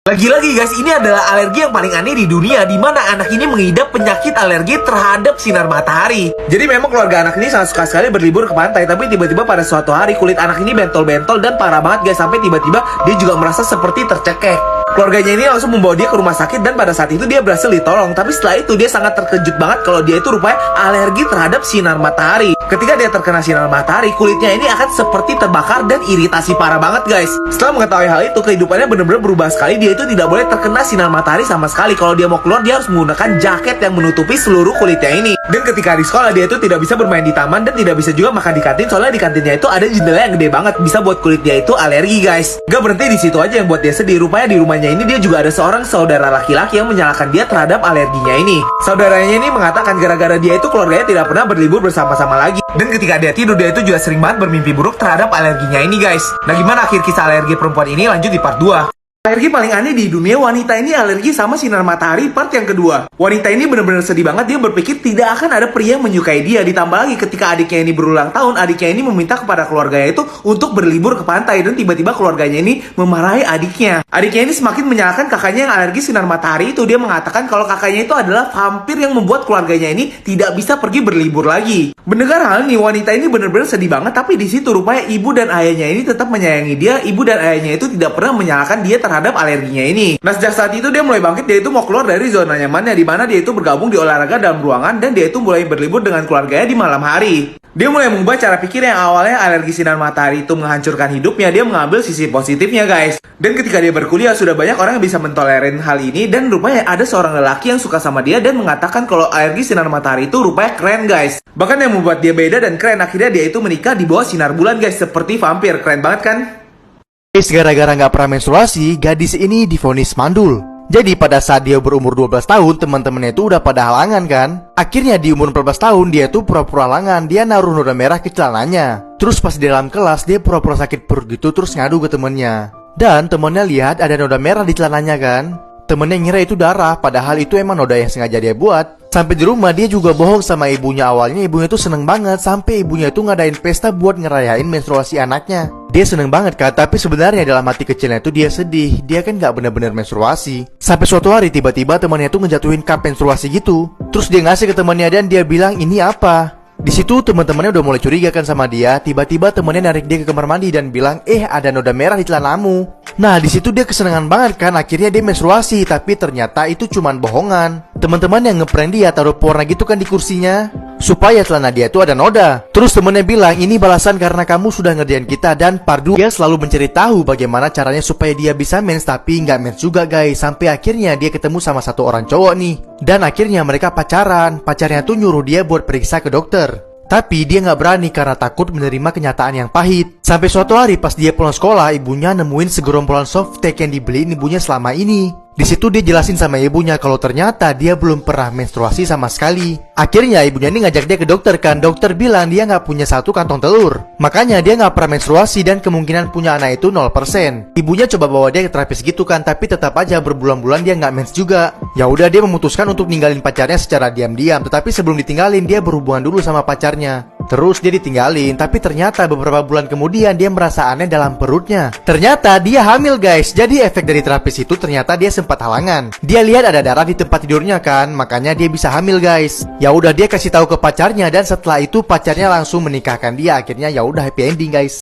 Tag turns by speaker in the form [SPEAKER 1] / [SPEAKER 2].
[SPEAKER 1] Lagi-lagi guys, ini adalah alergi yang paling aneh di dunia, di mana anak ini mengidap penyakit alergi terhadap sinar matahari. Jadi memang keluarga anak ini sangat suka sekali berlibur ke pantai, tapi tiba-tiba pada suatu hari kulit anak ini bentol-bentol dan parah banget guys, sampai tiba-tiba dia juga merasa seperti tercekek. Keluarganya ini langsung membawa dia ke rumah sakit dan pada saat itu dia berhasil ditolong. Tapi setelah itu dia sangat terkejut banget kalau dia itu rupanya alergi terhadap sinar matahari. Ketika dia terkena sinar matahari, kulitnya ini akan seperti terbakar dan iritasi parah banget guys. Setelah mengetahui hal itu, kehidupannya benar-benar berubah sekali. Dia itu tidak boleh terkena sinar matahari sama sekali. Kalau dia mau keluar, dia harus menggunakan jaket yang menutupi seluruh kulitnya ini. Dan ketika di sekolah, dia itu tidak bisa bermain di taman dan tidak bisa juga makan di kantin, soalnya di kantinnya itu ada jendela yang gede banget, bisa buat kulit dia itu alergi guys. Gak berhenti di situ aja yang buat dia sedih. Rupanya di rumahnya ini dia juga ada seorang saudara laki-laki yang menyalahkan dia terhadap alerginya ini. Saudaranya ini mengatakan gara-gara dia itu keluarganya tidak pernah berlibur bersama-sama lagi. Dan ketika dia tidur, dia itu juga sering banget bermimpi buruk terhadap alerginya ini guys. Nah, gimana akhir kisah alergi perempuan ini? Lanjut di part 2. Alergi paling aneh di dunia, wanita ini alergi sama sinar matahari part yang kedua. Wanita ini benar-benar sedih banget, dia berpikir tidak akan ada pria yang menyukai dia. Ditambah lagi ketika adiknya ini berulang tahun, adiknya ini meminta kepada keluarganya itu untuk berlibur ke pantai. Dan tiba-tiba keluarganya ini memarahi adiknya. Adiknya ini semakin menyalahkan kakaknya yang alergi sinar matahari itu. Dia mengatakan kalau kakaknya itu adalah vampir yang membuat keluarganya ini tidak bisa pergi berlibur lagi. Mendengar hal ini, wanita ini benar-benar sedih banget. Tapi di situ rupanya ibu dan ayahnya ini tetap menyayangi dia. Ibu dan ayahnya itu tidak pernah menyalahkan dia terhadap alerginya ini. Nah, sejak saat itu dia mulai bangkit. Dia itu mau keluar dari zona nyamannya, di mana dia itu bergabung di olahraga dalam ruangan dan dia itu mulai berlibur dengan keluarganya di malam hari. Dia mulai mengubah cara pikir yang awalnya alergi sinar matahari itu menghancurkan hidupnya. Dia mengambil sisi positifnya guys. Dan ketika dia berkuliah, sudah banyak orang yang bisa mentolerin hal ini. Dan rupanya ada seorang lelaki yang suka sama dia dan mengatakan kalau alergi sinar matahari itu rupanya keren guys. Bahkan yang membuat dia beda dan keren, akhirnya dia itu menikah di bawah sinar bulan guys, seperti vampir. Keren banget kan?
[SPEAKER 2] Gara-gara nggak pernah menstruasi, gadis ini divonis mandul. Jadi pada saat dia berumur 12 tahun, teman-temannya itu udah pada halangan kan. Akhirnya di umur 14 tahun, dia tuh pura-pura halangan. Dia naruh noda merah ke celananya. Terus pas di dalam kelas, dia pura-pura sakit perut gitu, terus ngadu ke temennya. Dan temennya lihat ada noda merah di celananya kan. Temennya ngira itu darah, padahal itu emang noda yang sengaja dia buat. Sampai di rumah dia juga bohong sama ibunya. Awalnya ibunya tuh seneng banget, sampai ibunya tuh ngadain pesta buat ngerayain menstruasi anaknya. Dia seneng banget kan, tapi sebenarnya dalam hati kecilnya tuh dia sedih. Dia kan gak bener-bener menstruasi. Sampai suatu hari tiba-tiba temannya tuh ngejatuhin cup menstruasi gitu. Terus dia ngasih ke temannya dan dia bilang ini apa? Di situ teman-temannya udah mulai curiga kan sama dia. Tiba-tiba temannya narik dia ke kamar mandi dan bilang, ada noda merah di celanamu. Nah, di situ dia kesenangan banget kan. Akhirnya dia menstruasi, tapi ternyata itu cuman bohongan. Teman-teman yang ngeprank dia taruh pewarna gitu kan di kursinya, supaya celana dia itu ada noda. Terus temennya bilang, ini balasan karena kamu sudah ngerjain kita. Dan Pardu dia selalu mencari tahu bagaimana caranya supaya dia bisa mens, tapi nggak mens juga guys. Sampai akhirnya dia ketemu sama satu orang cowok nih. Dan akhirnya mereka pacaran. Pacarnya tuh nyuruh dia buat periksa ke dokter. Tapi dia nggak berani karena takut menerima kenyataan yang pahit. Sampai suatu hari pas dia pulang sekolah, ibunya nemuin segerombolan softtek yang dibeliin ibunya selama ini. Di situ dia jelasin sama ibunya kalau ternyata dia belum pernah menstruasi sama sekali. Akhirnya ibunya ini ngajak dia ke dokter kan. Dokter bilang dia nggak punya satu kantong telur. Makanya dia nggak pernah menstruasi dan kemungkinan punya anak itu 0%. Ibunya coba bawa dia ke terapis gitu kan, tapi tetap aja berbulan-bulan dia nggak mens juga. Ya udah dia memutuskan untuk ninggalin pacarnya secara diam-diam. Tetapi sebelum ditinggalin dia berhubungan dulu sama pacarnya. Terus dia ditinggalin, tapi ternyata beberapa bulan kemudian dia merasa aneh dalam perutnya. Ternyata dia hamil guys. Jadi efek dari terapis itu ternyata dia sempat halangan. Dia lihat ada darah di tempat tidurnya kan, makanya dia bisa hamil guys. Ya udah dia kasih tahu ke pacarnya dan setelah itu pacarnya langsung menikahkan dia. Akhirnya ya udah happy ending guys.